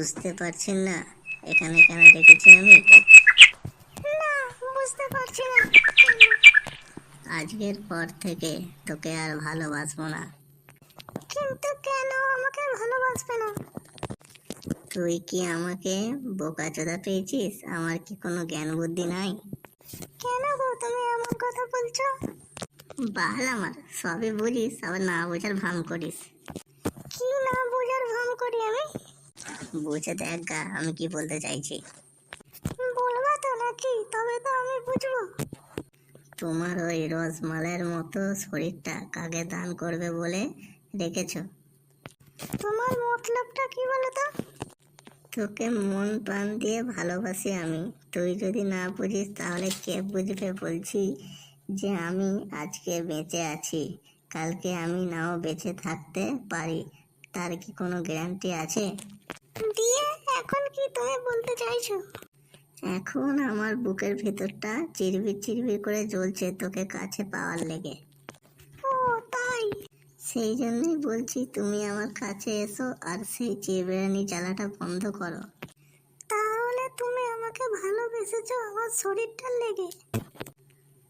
বুঝতে পারছেন না এখানে কেন ডেকেছি আমি? না, বুঝতে পারছি না। আজকের পর থেকে তোকে আর ভালোবাসবো না। কিন্তু কেন আমাকে ভালোবাসবে না? তুই কি আমাকে বোকাচোদা পেয়েছিস? আমার কি কোনো জ্ঞান বুদ্ধি নাই? কেন গো তুমি এমন কথা বলছো? বাল আমার, সবই বুঝিস আবার না বোঝার ভান করিস। কি না বোঝার ভান করি আমি? বুঝে দেখ গা আমি কি বলতে চাইছি। বলবা তো নাকি? তবে তো আমি বুঝবো। তোমার ওই রসমালাইয়ের মতো শরীরটা কাকে দান করবে বলে রেখেছো? তোমার মতলবটা কি বলো তো? তোকে মন প্রাণ দিয়ে ভালোবাসি আমি। তুই যদি না বুঝিস তাহলে কে বুঝবে? বলছি যে আমি আজকে বেঁচে আছি, কালকে আমি নাও বেঁচে থাকতে পারি, তার কি কোনো গ্যারান্টি আছে? দিয়ে এখন কি তুমি বলতে চাইছো? এখন আমার বুকের ভেতরটা চিরবির চিরবির করে জ্বলছে তোকে কাছে পাওয়ার লেগে। ও তাই? সেই জন্যই বলছি তুমি আমার কাছে এসো আর সেই চিরবিরানি জ্বালাটা বন্ধ করো। তাহলে তুমি আমাকে ভালোবেসেছো আমার শরীরটার লেগে?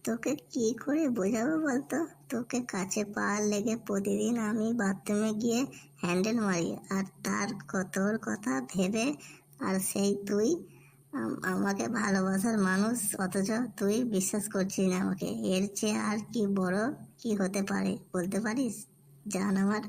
তোকে কি করে বোঝাবো বলতো? তোকে কাছে পাওয়ার লেগে প্রতিদিন আমি বাথরুমে গিয়ে হ্যান্ডেল মারি আর তার তোর কথা ভেবে। আর সেই তুই আমাকে ভালোবাসার মানুষ, অথচ তুই বিশ্বাস করছিস না আমাকে। এর চেয়ে আর কি বড় কি হতে পারে বলতে পারিস? জান আমার।